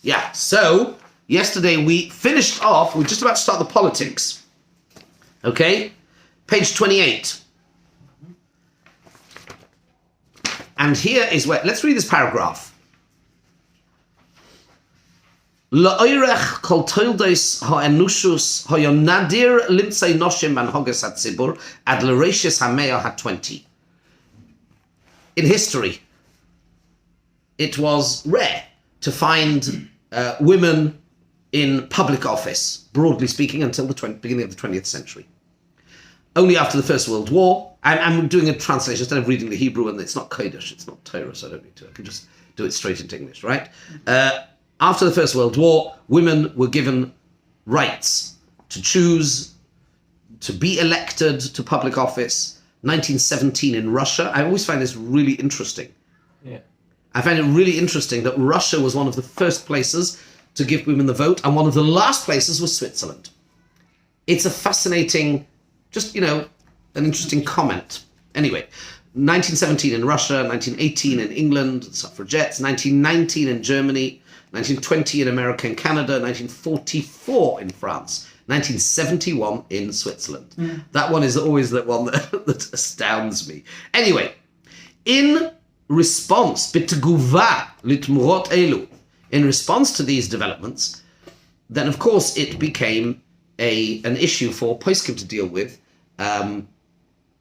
Yeah, so yesterday we finished off, we're just about to start the politics. Okay, page 28. And here is where, let's read this paragraph. La'oirech kol toildos ha'enushus ha'yonadir limtzei noshim manhogas hatzibur ad l'reishis ha'mea ha-20. In history, it was rare to find women in public office, broadly speaking, until the beginning of the 20th century. Only after the First World War, I'm doing a translation instead of reading the Hebrew, and it's not Kodesh, it's not Torah, so I don't need to. I can just do it straight into English, right? After the First World War, women were given rights to choose, to be elected to public office. 1917 in Russia. I always find this really interesting. Yeah. I find it really interesting that Russia was one of the first places to give women the vote, and one of the last places was Switzerland. It's a fascinating, just, an interesting comment. Anyway, 1917 in Russia, 1918 in England, the suffragettes, 1919 in Germany, 1920 in America and Canada, 1944 in France, 1971 in Switzerland. Mm. That one is always the one that astounds me. Anyway, in response, bitguva litmurot elu, in response to these developments, then of course it became an issue for poskim to deal with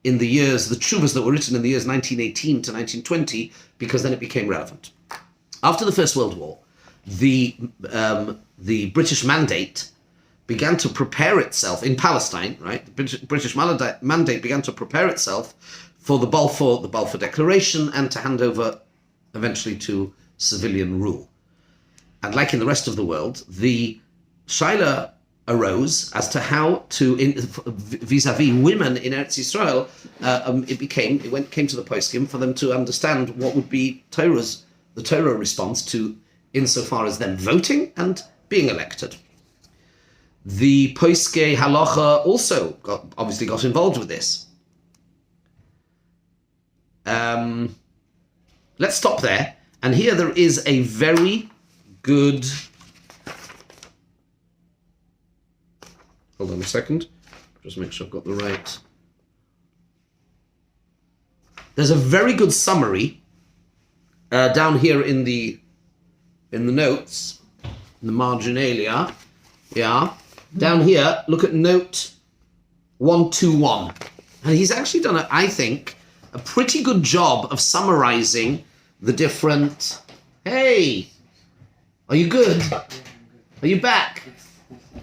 in the years, the tshuvas that were written in the years 1918 to 1920, because then it became relevant. After the First World War, the British mandate began to prepare itself in Palestine, right? The British mandate began to prepare itself for the Balfour Declaration and to hand over eventually to civilian rule. And like in the rest of the world, the shaila arose as to how to, vis-a-vis women in Eretz Yisrael, it came to the poskim for them to understand what would be the Torah response to, insofar as them voting and being elected. The Poiske Halacha also obviously got involved with this. Let's stop there. And here there is a very good... Hold on a second. Just make sure I've got the right... There's a very good summary down here in the notes, in the marginalia. Yeah. Down here, look at note 121. And he's actually done, I think, a pretty good job of summarizing the different... Hey! Are you good? Are you back?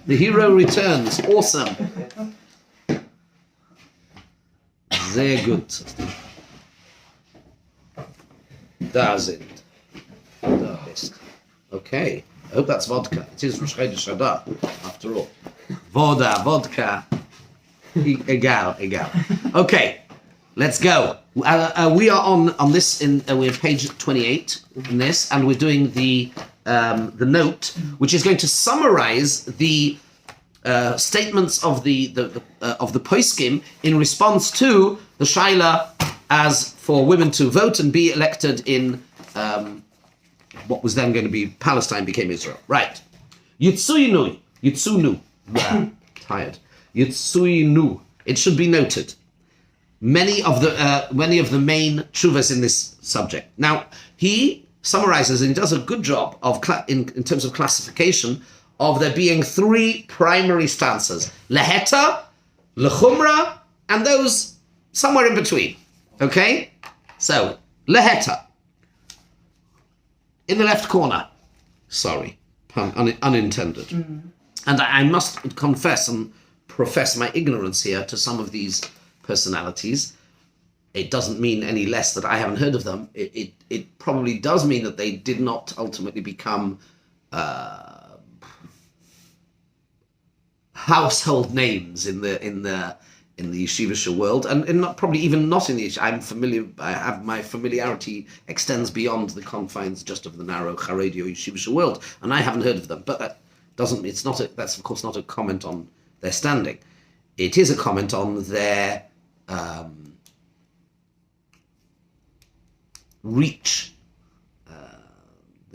The hero returns. Awesome. Sehr gut. Da sind. Da ist. Okay. I hope that's vodka. It is Rosh Chodesh Adar, after all. Vodka. Egal. Okay, let's go. We are on this, we're page 28 in this, and we're doing the note, which is going to summarize the statements of the poskim in response to the shaila as for women to vote and be elected in what was then going to be Palestine became Israel. Right. Yitzuynu. Tired. Yitzuynu. It should be noted. Many of the main tshuvas in this subject. Now, he summarizes, and he does a good job of in terms of classification of there being three primary stances: leheta, lechumra, and those somewhere in between. Okay? So, leheta. In the left corner. Sorry, pun unintended. Mm-hmm. And I must confess and profess my ignorance here to some of these personalities. It doesn't mean any less that I haven't heard of them. It probably does mean that they did not ultimately become household names in the yeshivish world, and not, probably even not in the yeshiva. I have my familiarity extends beyond the confines just of the narrow Haredi or yeshivish world, and I haven't heard of them. But that doesn't. That's of course not a comment on their standing. It is a comment on their reach,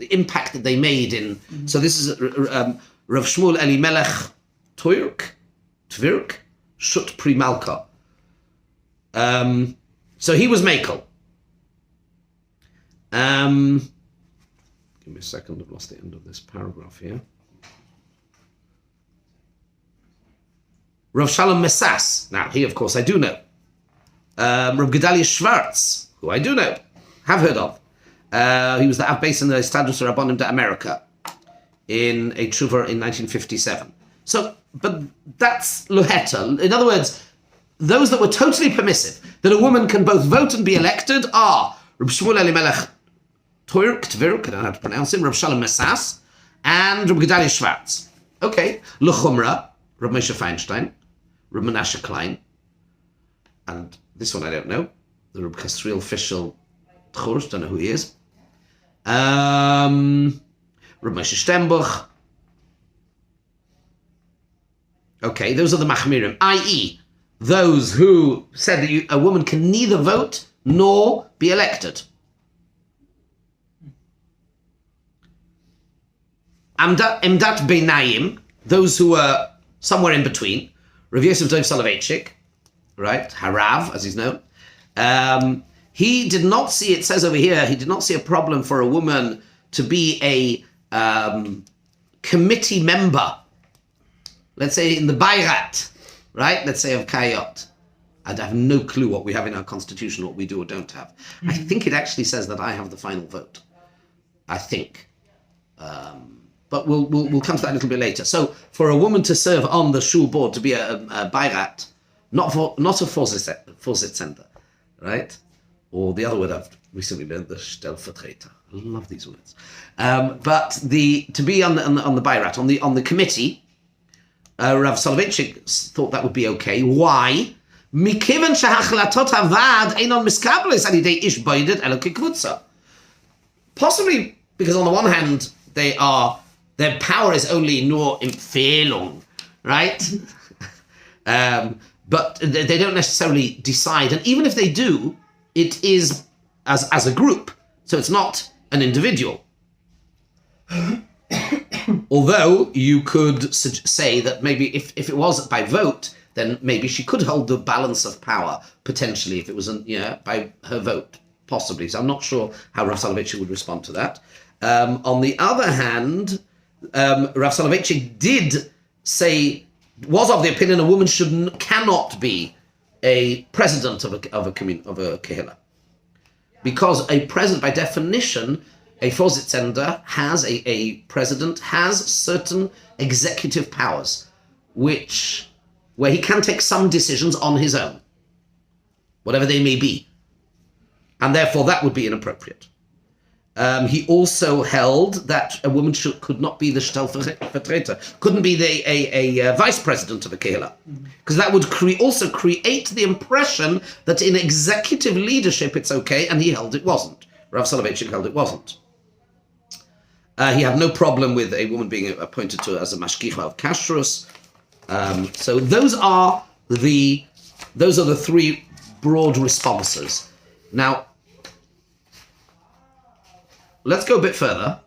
impact that they made in. So this is Rav Shmuel Elimelech Tvirk Shut Pri Malka. So he was Mekel. Give me a second, I've lost the end of this paragraph here. Rav Shalom Mesas, now he of course I do know. Rav Gedalia Schwartz, who I do know, have heard of. He was the Abbas in the Stadus Rabbanim de America in a tshuva in 1957. So, but that's Loheta. In other words, those that were totally permissive, that a woman can both vote and be elected, are Rav Shmuel Elimelech Tvirk, I don't know how to pronounce him, Rav Shalom Mesas, and Rav Gedalia Schwartz. Okay, L'chumra, Rav Moshe Feinstein, Rav Menashe Klein, and this one I don't know, the Rav Kasriel Fischel Tchors, don't know who he is. Rav Moshe Steinbuch. Okay, those are the Machmirim, i.e., those who said that a woman can neither vote nor be elected. Emdat Beinayim, those who were somewhere in between. Rav Yosef Dov Soloveitchik, right, Harav, as he's known. He did not see, it says over here, he did not see a problem for a woman to be a committee member, let's say in the Bayrat, right, let's say of Kayot. I'd have no clue what we have in our constitution, what we do or don't have. I think it actually says that I have the final vote. I think. But we'll come to that a little bit later. So for a woman to serve on the shul board, to be a Bayrat, not a Vorsitzender, right? Or the other word I've recently learned, the Stellvertreter. I love these words. But to be on the Bayrat, on the committee, Rav Soloveitchik thought that would be okay. Why? Mikiven shehachlatot havad einon miskabelis al yidei ish boidet elo kekvutza. Possibly because on the one hand their power is only nur Empfehlung, right? But they don't necessarily decide, and even if they do, it is as a group, so it's not an individual. Although you could say that maybe if it was by vote, then maybe she could hold the balance of power, potentially, if it was by her vote, possibly. So I'm not sure how Rav Soloveitchik would respond to that. On the other hand, Rav Soloveitchik was of the opinion a woman cannot be a president of a kehillah. Because a president, by definition, a Vorsitzender a president has certain executive powers, where he can take some decisions on his own, whatever they may be. And therefore that would be inappropriate. He also held that a woman could not be the Stellvertreter, couldn't be a vice president of a kehillah, because that would also create the impression that in executive leadership it's okay, and he held it wasn't. Rav Soloveitchik held it wasn't. He had no problem with a woman being appointed as a mashgicha of kashrus. So those are the three broad responses. Now, let's go a bit further.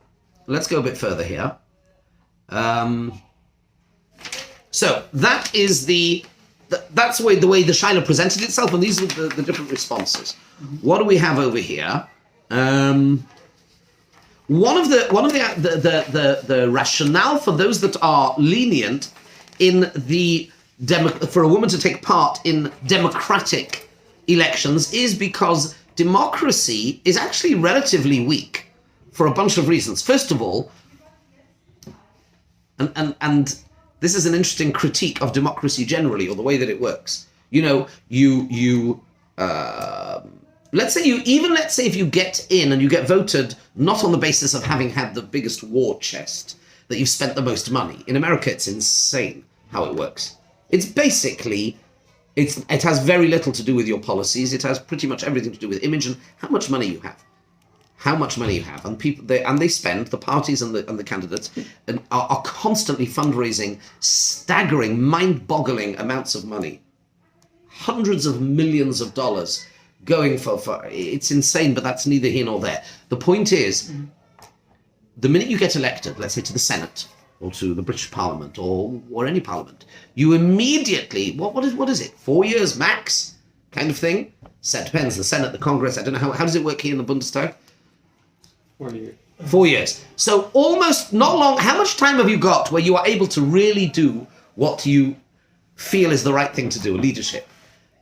Here. So that is that's the way the Shaila presented itself, and these are the different responses. What do we have over here? One of the rationale for those that are lenient for a woman to take part in democratic elections is because democracy is actually relatively weak for a bunch of reasons. First of all, and this is an interesting critique of democracy generally, or the way that it works. Let's say if you get in and you get voted not on the basis of having had the biggest war chest, that you've spent the most money. In America, it's insane how it works. It's basically, it has very little to do with your policies. It has pretty much everything to do with image and how much money you have. And people, they spend, the parties and the candidates are constantly fundraising staggering, mind-boggling amounts of money. Hundreds of millions of dollars going for it's insane, but that's neither here nor there. The point is, the minute you get elected, let's say to the Senate or to the British Parliament or any parliament, you immediately, what is it, 4 years max kind of thing? So it depends, the Senate, the Congress, I don't know, how does it work here in the Bundestag? 4 years. 4 years. So almost not long, how much time have you got where you are able to really do what you feel is the right thing to do, leadership?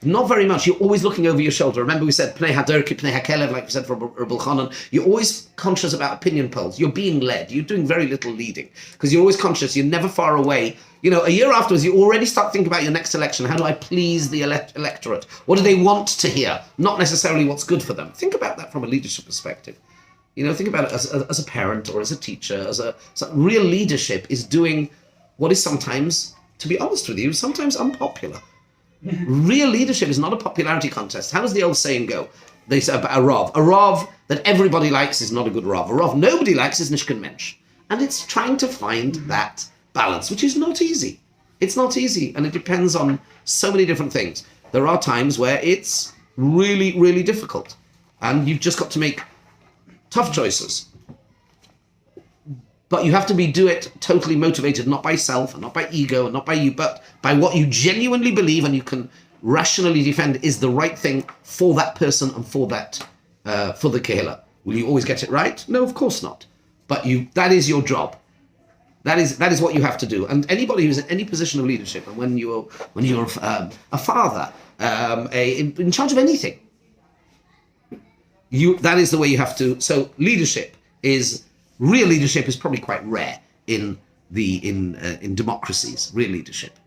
Not very much. You're always looking over your shoulder. Remember we said, Pnei HaDerki, Pnei HaKelev, like we said for Rabbi Chanan. You're always conscious about opinion polls. You're being led. You're doing very little leading because you're always conscious. You're never far away. You know, a year afterwards, you already start thinking about your next election. How do I please the electorate? What do they want to hear? Not necessarily what's good for them. Think about that from a leadership perspective. You know, think about it as a parent or as a teacher. So real leadership is doing what is sometimes, to be honest with you, sometimes unpopular. Real leadership is not a popularity contest. How does the old saying go? They say about a Rav. A Rav that everybody likes is not a good Rav. A Rav nobody likes is Nishkan Mensch. And it's trying to find that balance, which is not easy. It's not easy, and it depends on so many different things. There are times where it's really, really difficult, and you've just got to make tough choices. But you have to do it totally motivated, not by self and not by ego and not by you, but by what you genuinely believe and you can rationally defend is the right thing for that person and for that, for the kehillah. Will you always get it right? No, of course not. But that is your job. That is what you have to do. And anybody who's in any position of leadership, and when you're a father, in charge of anything, that is the way you have to. So real leadership is probably quite rare in democracies. Real leadership,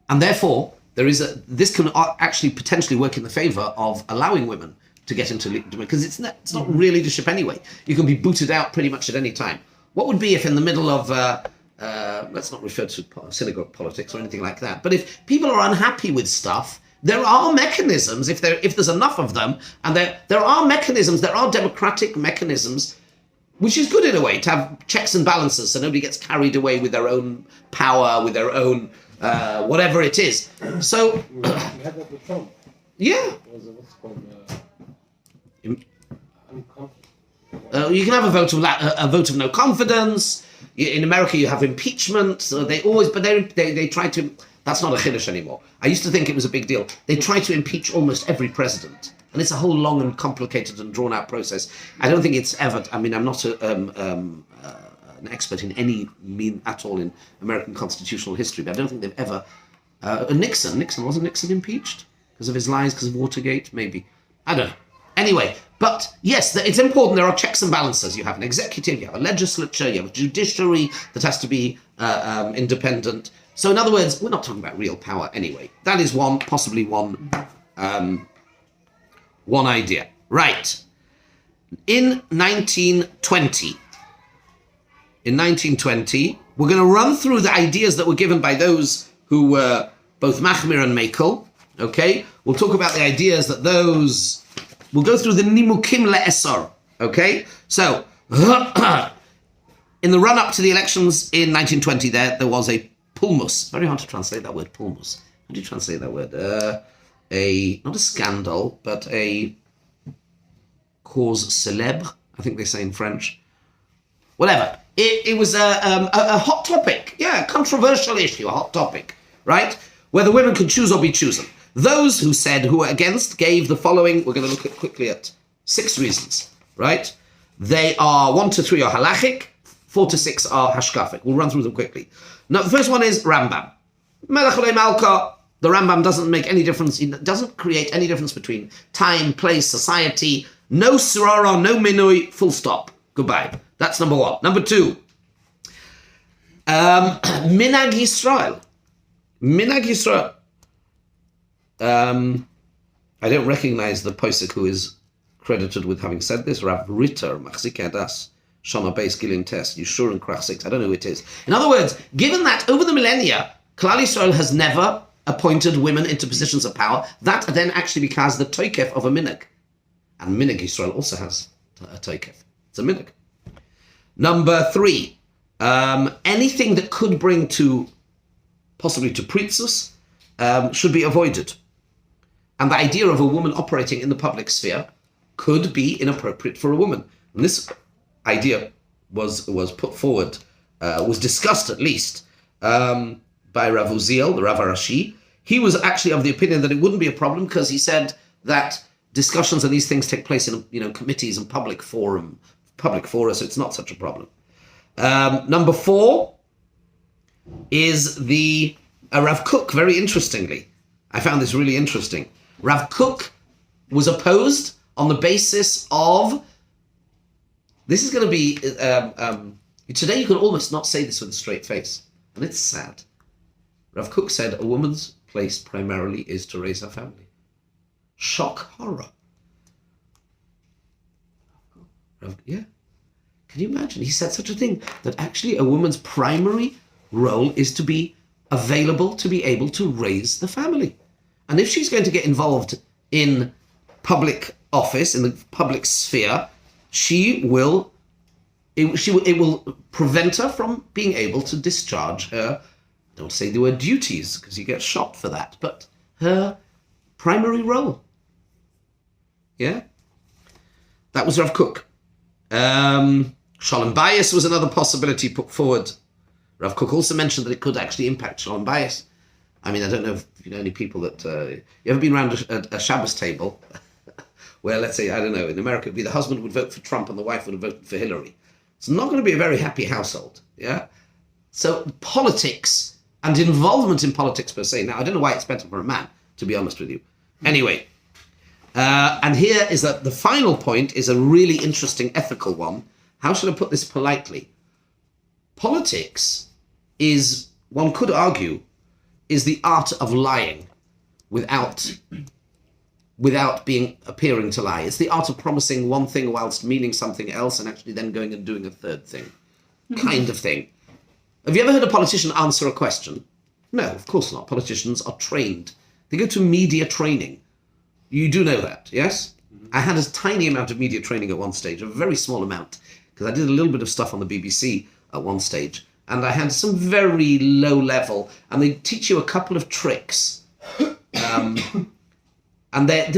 and therefore this can actually potentially work in the favour of allowing women to get into leadership because it's not real leadership anyway. You can be booted out pretty much at any time. What would be if in the middle of let's not refer to synagogue politics or anything like that, but if people are unhappy with stuff, there are mechanisms if there's enough of them, and there are mechanisms, there are democratic mechanisms. Which is good in a way, to have checks and balances so nobody gets carried away with their own power, with their own whatever it is. So, we had that with Trump. Yeah. What's called you can have a vote of no confidence. In America, you have impeachment. So they try to. That's not a chiddush anymore. I used to think it was a big deal. They try to impeach almost every president. And it's a whole long and complicated and drawn-out process. I don't think it's ever... I mean, I'm not an expert in any mean at all in American constitutional history, but I don't think they've ever... Wasn't Nixon impeached? Because of his lies, because of Watergate? Maybe. I don't know. Anyway, but yes, it's important. There are checks and balances. You have an executive, you have a legislature, you have a judiciary that has to be independent. So in other words, we're not talking about real power anyway. That is possibly one idea. Right. In 1920, we're going to run through the ideas that were given by those who were both Machmir and Mekel. Okay? We'll talk about the ideas that we'll go through the Nimukim le'esor. Okay? So, in the run-up to the elections in 1920, there was a pulmus. Very hard to translate that word, pulmus. How do you translate that word? Not a scandal, but a cause célèbre, I think they say in French. Whatever. It was a hot topic. Yeah, a controversial issue, a hot topic, right? Whether women could choose or be chosen. Those who were against gave the following, we're going to look quickly at 6 reasons, right? They are 1 to 3 are halachic, 4 to 6 are hashkafic. We'll run through them quickly. Now, the first one is Rambam. Melech Olei Malka. The Rambam doesn't make any difference. It doesn't create any difference between time, place, society. No surara, no minui, full stop. Goodbye. That's number 1. Number 2. Minhag Yisrael. Minhag Yisrael. I don't recognize the posek who is credited with having said this. Rav Ritter, Machzik Adas, Shana Beis Gilin Test, Yeshur and Krach 6. I don't know who it is. In other words, given that over the millennia, Klal Yisrael has never appointed women into positions of power, that then actually becomes the toikef of a minhag. And minhag Yisrael also has a toikef. It's a minhag. Number 3, anything that could bring possibly to pritzus, should be avoided. And the idea of a woman operating in the public sphere could be inappropriate for a woman. And this idea was put forward, was discussed at least, by Rav Uziel, the Rav Arashi. He was actually of the opinion that it wouldn't be a problem because he said that discussions of these things take place in committees and public fora, so it's not such a problem. Number 4 is the Rav Kook. Very interestingly, I found this really interesting. Rav Kook was opposed on the basis of, this is going to be, today you can almost not say this with a straight face, and it's sad. Rav Kook said a woman's place primarily is to raise her family. Shock horror. Yeah. Can you imagine? He said such a thing, that actually a woman's primary role is to be available to be able to raise the family. And if she's going to get involved in public office, in the public sphere, it will prevent her from being able to discharge her, don't say the word duties, because you get shot for that, but her primary role. Yeah? That was Rav Kook. Shalom Bayis was another possibility put forward. Rav Kook also mentioned that it could actually impact Shalom Bayis. I mean, I don't know if you know any people that... you ever been around a Shabbos table where, let's say, I don't know, in America, it'd be the husband would vote for Trump and the wife would have voted for Hillary. It's not going to be a very happy household, yeah? So politics and involvement in politics per se. Now, I don't know why it's better for a man, to be honest with you. Anyway, and here is that the final point is a really interesting ethical one. How should I put this politely? Politics is, one could argue, is the art of lying without appearing to lie. It's the art of promising one thing whilst meaning something else and actually then going and doing a third thing. Kind of thing. Have you ever heard a politician answer a question? No, of course not. Politicians are trained. They go to media training. You do know that, yes? I had a tiny amount of media training at one stage, a very small amount, because I did a little bit of stuff on the BBC at one stage, and I had some very low level, and they teach you a couple of tricks. And they're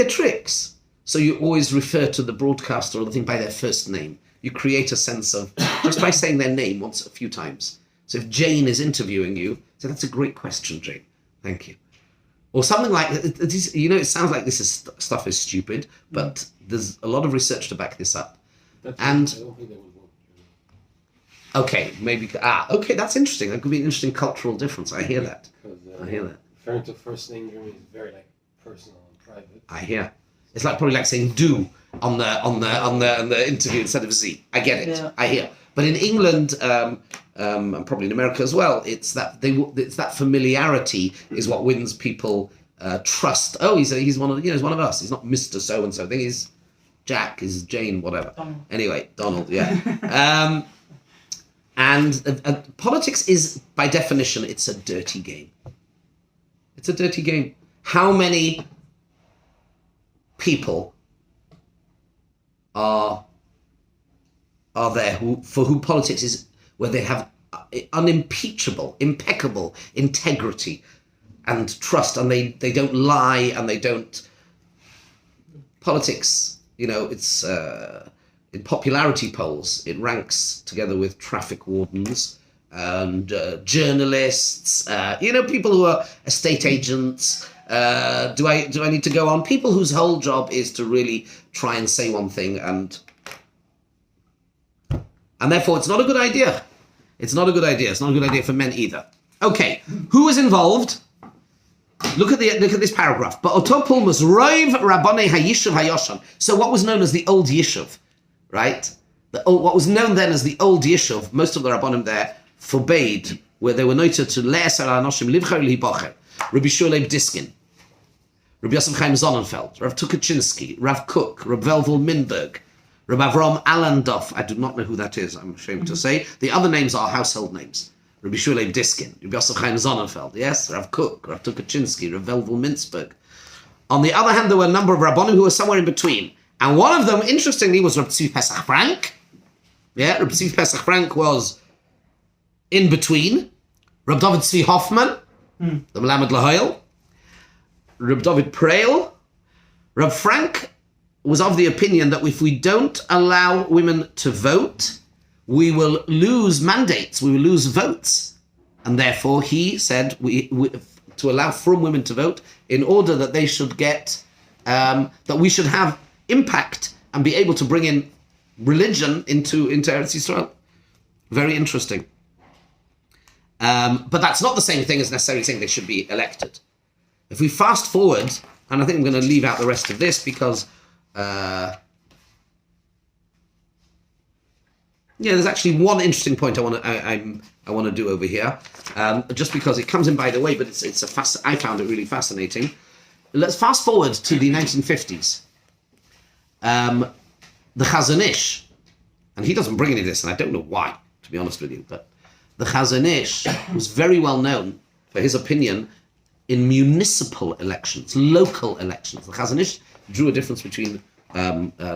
tricks. So you always refer to the broadcaster or the thing by their first name. You create a sense of, just by saying their name once a few times. So if Jane is interviewing you, say, that's a great question, Jane. Thank you. Or something like that. You know, it sounds like stuff is stupid, but there's a lot of research to back this up. I don't think that would work. Okay, maybe. Okay, that's interesting. That could be an interesting cultural difference. I hear that. I hear that. Referring to first name Germany is very personal and private. I hear. It's probably like saying "do" on the interview instead of "z." I get it. Yeah. I hear. But in England, and probably in America as well, it's that familiarity is what wins people trust. Oh, he's one of he's one of us. He's not Mr. So and so. Thing is, Jack is Jane, whatever. Donald. Anyway, Donald. Yeah. And politics is, by definition, it's a dirty game. It's a dirty game. How many people are there for whom politics is, where they have unimpeachable, impeccable integrity and trust, and they don't lie, and they don't... Politics, it's... in popularity polls, it ranks together with traffic wardens and journalists, people who are estate agents. Do I need to go on? People whose whole job is to really try and say one thing, and therefore it's not a good idea. It's not a good idea. It's not a good idea for men either. Okay, who is involved? Look at this paragraph. Ba'oto was Roiv Rabbanei Hayishuv Hayoshan. So what was known as the old Yishuv, right? What was known then as the old Yishuv, most of the Rabbanim there forbade, where they were noted to Le'esar Anoshim Livchar Libocher, Rabbi Shulei Diskin, Rabbi Yosef Chaim Sonnenfeld, Rav Tukachinsky, Rav Kook, Rav Velvel Minberg, Rabbi Avram Alandoff. I do not know who that is, I'm ashamed to say. The other names are household names. Rabbi Shulei Diskin, Rabbi Yosef Chaim Sonnenfeld, yes, Rav Kook, Rav Tukachinsky, Rav Velvel Mintzberg. On the other hand, there were a number of Rabbanim who were somewhere in between. And one of them, interestingly, was Reb Tzvi Pesach Frank. Yeah, Reb Tzvi Pesach Frank was in between. Reb David Tzvi Hoffman, the Melamed Lahoyel. Reb David Preil. Reb Frank was of the opinion that if we don't allow women to vote, we will lose mandates, we will lose votes. And therefore he said to allow frum women to vote in order that they should get, that we should have impact and be able to bring in religion into Eretz Yisrael. Very interesting. But that's not the same thing as necessarily saying they should be elected. If we fast forward, and I think I'm going to leave out the rest of this because there's actually one interesting point I want to do over here, just because it comes in by the way, but I found it really fascinating. Let's fast forward to the 1950s. The Chazon Ish, and he doesn't bring any of this, and I don't know why, to be honest with you, but the Chazon Ish was very well known for his opinion in municipal elections, local elections. The Chazon Ish drew a difference between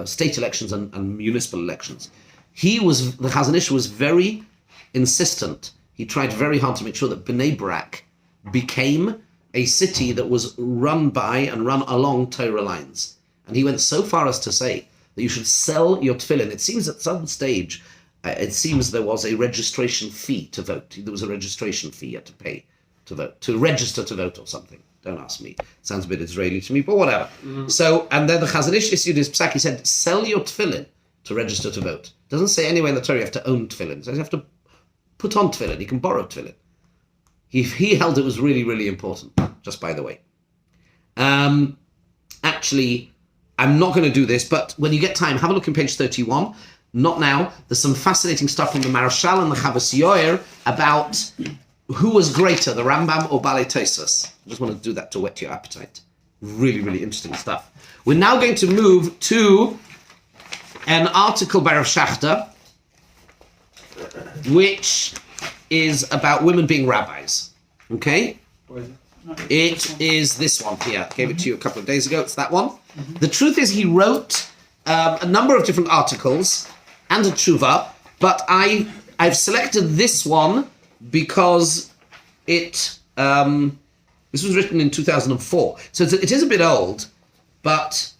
state elections and municipal elections. The Chazon Ish was very insistent. He tried very hard to make sure that Bnei Brak became a city that was run by and run along Torah lines. And he went so far as to say that you should sell your tefillin. It seems at some stage, there was a registration fee to vote. There was a registration fee you had to pay to vote, to register to vote or something. Don't ask me. It sounds a bit Israeli to me, but whatever. Mm-hmm. So, and then the Chazon Ish issued his psak. He said, sell your tefillin to register to vote. It doesn't say anywhere in the Torah you have to own tefillin. It says you have to put on tefillin. You can borrow tefillin. He held it was really, really important, just by the way. Actually, I'm not going to do this, but when you get time, have a look in page 31. Not now. There's some fascinating stuff from the Maharshal and the Chavos Yoer about who was greater, the Rambam or Balei Tosfos. I just want to do that to whet your appetite. Really, really interesting stuff. We're now going to move to an article by Rav Shachter, which is about women being rabbis. Okay? It is this one here. I gave it to you a couple of days ago. It's that one. Mm-hmm. The truth is he wrote a number of different articles and a tshuva, but I've selected this one because this was written in 2004. So it is a bit old, but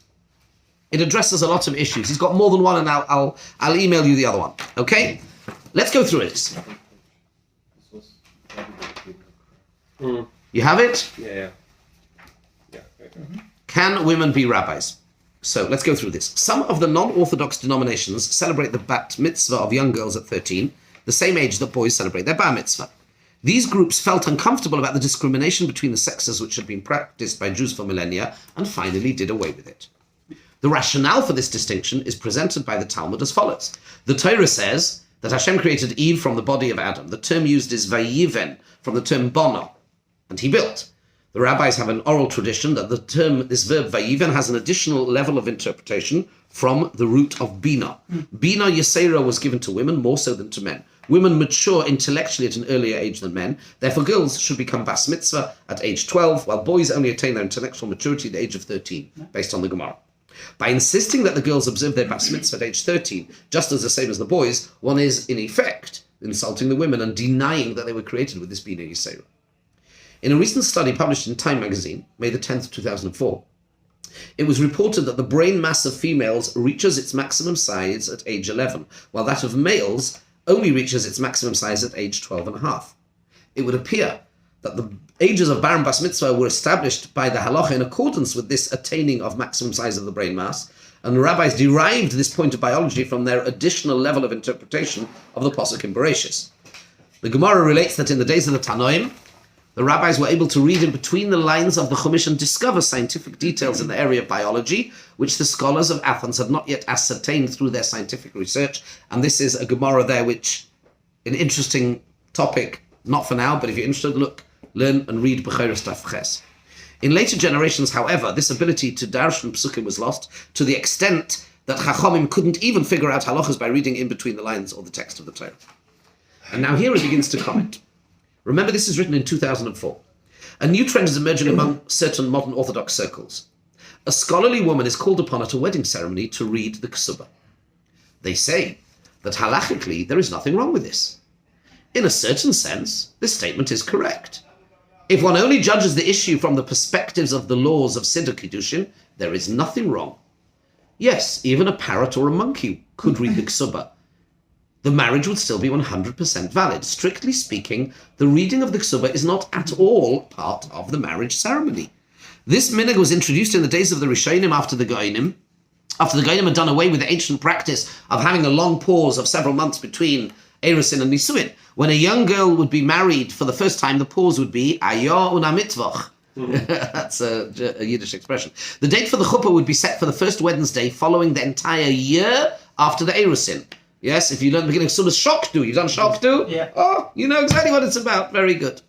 it addresses a lot of issues. He's got more than one, and I'll email you the other one. Okay? Let's go through it. You have it? Yeah. Can women be rabbis? So let's go through this. Some of the non-Orthodox denominations celebrate the bat mitzvah of young girls at 13, the same age that boys celebrate their bar mitzvah. These groups felt uncomfortable about the discrimination between the sexes which had been practiced by Jews for millennia and finally did away with it. The rationale for this distinction is presented by the Talmud as follows. The Torah says that Hashem created Eve from the body of Adam. The term used is vayiven, from the term bono, and he built. The rabbis have an oral tradition that this verb vayiven has an additional level of interpretation from the root of bina. Bina yesera was given to women more so than to men. Women mature intellectually at an earlier age than men. Therefore, girls should become bas mitzvah at age 12, while boys only attain their intellectual maturity at the age of 13, based on the Gemara. By insisting that the girls observe their bas mitzvah at age 13, just as the same as the boys, one is, in effect, insulting the women and denying that they were created with this bina yesera. In a recent study published in Time magazine, May the 10th, 2004, it was reported that the brain mass of females reaches its maximum size at age 11, while that of males only reaches its maximum size at age 12 and a half. It would appear that the ages of bar and bas mitzvah were established by the halacha in accordance with this attaining of maximum size of the brain mass, and the rabbis derived this point of biology from their additional level of interpretation of the Pasuk in Bereshis. The Gemara relates that in the days of the Tanoim, the rabbis were able to read in between the lines of the Chumash and discover scientific details in the area of biology, which the scholars of Athens had not yet ascertained through their scientific research. And this is a Gemara there, which, an interesting topic, not for now, but if you're interested, learn and read Bechoros Daf Ches. In later generations, however, this ability to darshan psukim was lost to the extent that Chachomim couldn't even figure out halachas by reading in between the lines or the text of the Torah. And now here he begins to comment. Remember, this is written in 2004. A new trend is emerging among certain modern Orthodox circles. A scholarly woman is called upon at a wedding ceremony to read the Ksubah. They say that halachically there is nothing wrong with this. In a certain sense, this statement is correct. If one only judges the issue from the perspectives of the laws of Siddur Kiddushin, there is nothing wrong. Yes, even a parrot or a monkey could read the ksuba. The marriage would still be 100% valid. Strictly speaking, the reading of the ksuba is not at all part of the marriage ceremony. This minhag was introduced in the days of the Rishonim after the Goinim. After the Goinim had done away with the ancient practice of having a long pause of several months between Erusin and Nisuin. When a young girl would be married for the first time, the pause would be Ayah una mitvach. That's a Yiddish expression. The date for the chuppah would be set for the first Wednesday following the entire year after the Erusin. Yes, if you learn the beginning of Sumas Shokdu, you've done Shokdu? Yeah. Oh, you know exactly what it's about. Very good.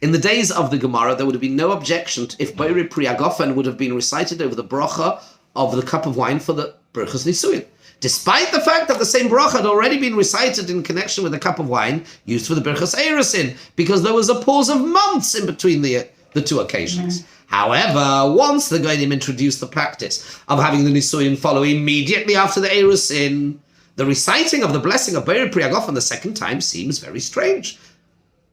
In the days of the Gemara, there would have been no objection if Boiri Priyagofen would have been recited over the bracha of the cup of wine for the Berachas Nisuin. Despite the fact that the same bracha had already been recited in connection with the cup of wine used for the Berachas Erusin, because there was a pause of months in between the two occasions. However, once the Goinim introduced the practice of having the Nisuin follow immediately after the Erusin, the reciting of the blessing of Boiri Priyagofen the second time seems very strange.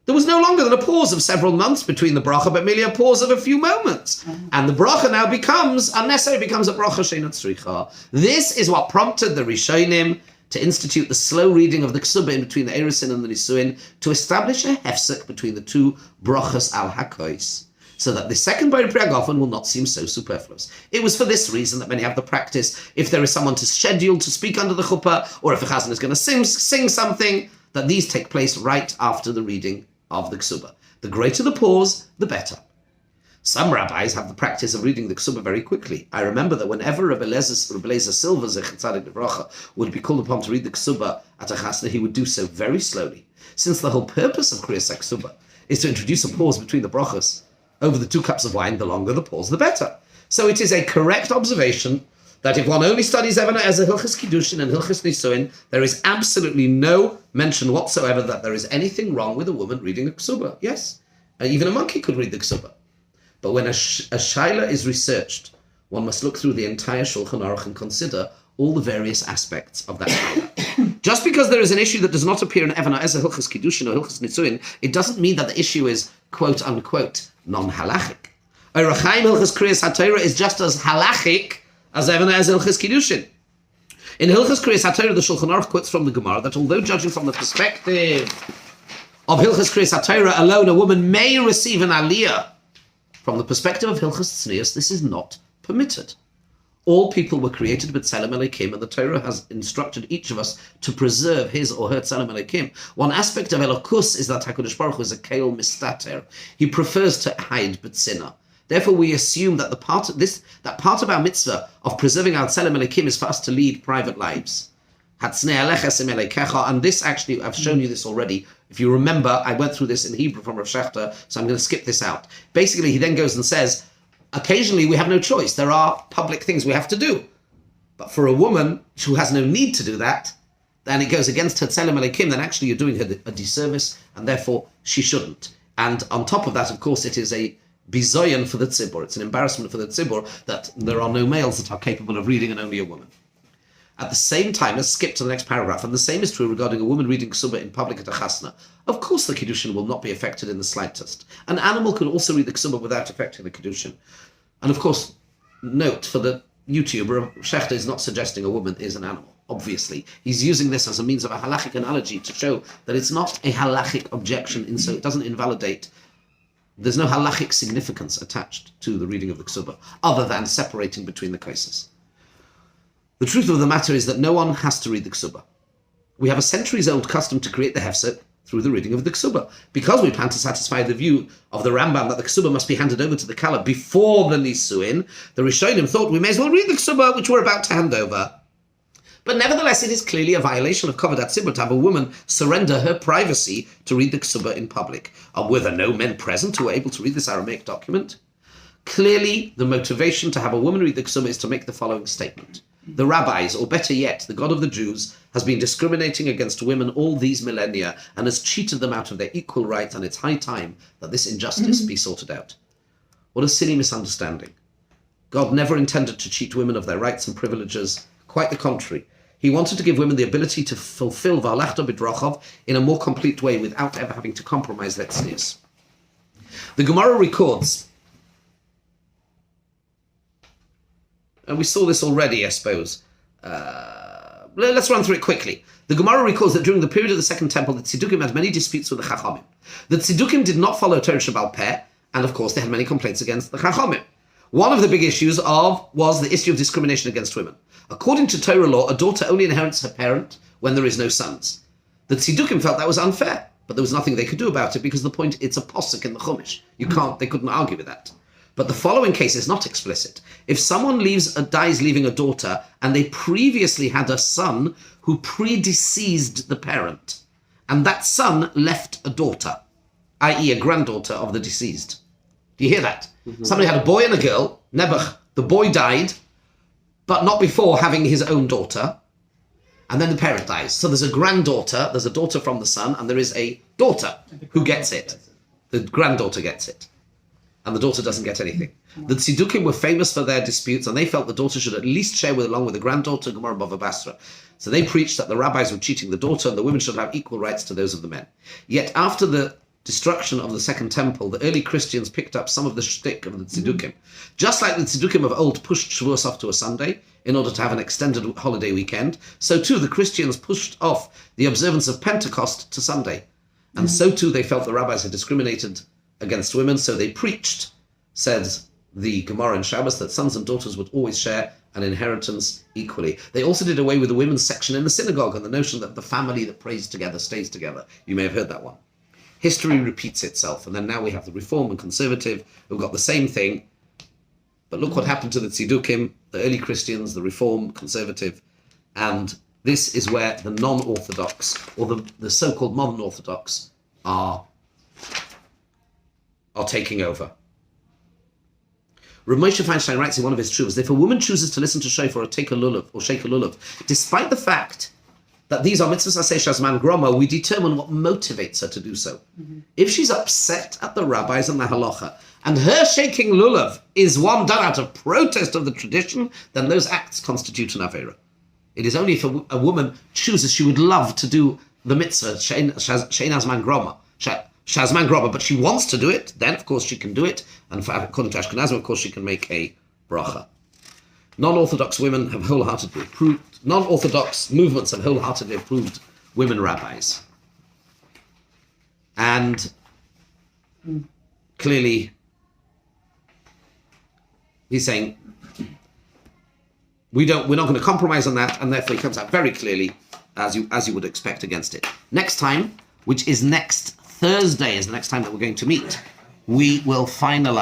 There was no longer than a pause of several months between the bracha, but merely a pause of a few moments. And the bracha now becomes a bracha she'eina tzricha. This is what prompted the Rishonim to institute the slow reading of the ksuba in between the Erusin and the Nisuin to establish a hefsek between the two brachas al hakois, so that the second Boiri Priyagofen will not seem so superfluous. It was for this reason that many have the practice, if there is someone to schedule to speak under the chuppah, or if a chazan is going to sing something, that these take place right after the reading of the ksuba. The greater the pause, the better. Some rabbis have the practice of reading the ksuba very quickly. I remember that whenever Rabbi Eliezer Silva Zecher Tzadik Livracha would be called upon to read the ksuba at a chasna, he would do so very slowly. Since the whole purpose of Kriyas HaKsuba is to introduce a pause between the brachas over the 2 cups of wine, the longer the pause, the better. So it is a correct observation that if one only studies Evana as a Hilchas Kiddushin and Hilchas Nisuin, there is absolutely no mention whatsoever that there is anything wrong with a woman reading the ksuba. Yes, even a monkey could read the ksuba. But when a shaila is researched, one must look through the entire Shulchan Aruch and consider all the various aspects of that shaila. Just because there is an issue that does not appear in Evana as a Hilchas Kiddushin or Hilchas Nisuin, it doesn't mean that the issue is quote unquote non-halachic. Orach Chaim Hilchas Kriyas HaTorah is just as halachic as Evana as Hilchas Kiddushin. In Hilchas Kriyas HaTorah, the Shulchan Aruch quotes from the Gemara that although judging from the perspective of Hilchas Kriyas HaTorah alone, a woman may receive an aliyah, from the perspective of Hilchas Tznius, this is not permitted. All people were created with Tzelem Elokim, and the Torah has instructed each of us to preserve his or her Tzelem Elokim. One aspect of Elokus is that HaKadosh Baruch Hu is a Keil Mistater. He prefers to hide B'tzina. Therefore, we assume that part of our mitzvah of preserving our Tzelem Elokim is for us to lead private lives. And this actually, I've shown you this already. If you remember, I went through this in Hebrew from Rav Shechter, so I'm going to skip this out. Basically, he then goes and says, occasionally we have no choice. There are public things we have to do. But for a woman who has no need to do that, then it goes against her Tzelem Elokim, then actually you're doing her a disservice, and therefore she shouldn't. And on top of that, of course, it is a bizoyan for the tzibur. It's an embarrassment for the tzibur that there are no males that are capable of reading and only a woman. At the same time, let's skip to the next paragraph, and the same is true regarding a woman reading ksuba in public at a chasna. Of course the kiddushin will not be affected in the slightest. An animal could also read the ksuba without affecting the kiddushin. And of course, note for the YouTuber, Shechter is not suggesting a woman is an animal. Obviously, he's using this as a means of a halachic analogy to show that it's not a halachic objection, in so it doesn't invalidate. There's no halachic significance attached to the reading of the ksuba, other than separating between the cases. The truth of the matter is that no one has to read the ksuba. We have a centuries-old custom to create the hefsek through the reading of the ksuba. Because we plan to satisfy the view of the Rambam that the ksuba must be handed over to the kala before the nisuin, the Rishonim thought we may as well read the ksuba which we're about to hand over. But nevertheless, it is clearly a violation of Kavod HaTzibur to have a woman surrender her privacy to read the ksuba in public. And were there no men present who were able to read this Aramaic document? Clearly, the motivation to have a woman read the ksuba is to make the following statement. The rabbis, or better yet, the God of the Jews, has been discriminating against women all these millennia and has cheated them out of their equal rights, and it's high time that this injustice be sorted out. What a silly misunderstanding. God never intended to cheat women of their rights and privileges. Quite the contrary. He wanted to give women the ability to fulfill V'alachta b'drachav in a more complete way without ever having to compromise their tznius. The Gemara records And we saw this already, I suppose. Let's run through it quickly. The Gemara records that during the period of the Second Temple, the Tzedukim had many disputes with the Chachamim. The Tzedukim did not follow Torah Shabbal Peh, and of course they had many complaints against the Chachamim. One of the big issues was the issue of discrimination against women. According to Torah law, a daughter only inherits her parent when there is no sons. The Tzedukim felt that was unfair, but there was nothing they could do about it because the point, it's a posuk in the Chumash. They couldn't argue with that. But the following case is not explicit. If someone dies leaving a daughter and they previously had a son who predeceased the parent, and that son left a daughter, i.e. a granddaughter of the deceased. Do you hear that? Mm-hmm. Somebody had a boy and a girl, Nebuch, the boy died, but not before having his own daughter, and then the parent dies. So there's a granddaughter, there's a daughter from the son, and there is a daughter who gets it. The granddaughter gets it. And the daughter doesn't get anything. The Tzedukim were famous for their disputes, and they felt the daughter should at least share along with the granddaughter, Gemara Bava Basra. So they preached that the rabbis were cheating the daughter, and the women should have equal rights to those of the men. Yet after the destruction of the Second Temple, the early Christians picked up some of the shtick of the Tzedukim. Just like the Tzedukim of old pushed Shavuos off to a Sunday in order to have an extended holiday weekend, so too the Christians pushed off the observance of Pentecost to Sunday. And so too they felt the rabbis had discriminated against women, so they preached, says the Gemara in Shabbos, that sons and daughters would always share an inheritance equally. They also did away with the women's section in the synagogue and the notion that the family that prays together stays together. You may have heard that one. History repeats itself, and then now we have the Reform and Conservative who've got the same thing. But look what happened to the Tzedukim, the early Christians, the Reform, Conservative, and this is where the non-Orthodox, or the so-called modern Orthodox, are taking over. Rav Moshe Feinstein writes in one of his truths, if a woman chooses to listen to shofar or take a lulav, or shake a lulav, despite the fact that these are mitzvahs aseh shazman groma, we determine what motivates her to do so. Mm-hmm. If she's upset at the rabbis and the halacha, and her shaking lulav is one done out of protest of the tradition, then those acts constitute an avera. It is only if a woman chooses, she would love to do the mitzvah, shein hazman groma, Shazman Groba, but she wants to do it, then of course she can do it, and according to Ashkenazim, of course she can make a bracha. Non-Orthodox women have wholeheartedly approved, non-Orthodox movements have wholeheartedly approved women rabbis. And clearly, he's saying, we're not going to compromise on that, and therefore he comes out very clearly, as you would expect, against it. Next time, which is next Thursday, is the next time that we're going to meet, we will finalize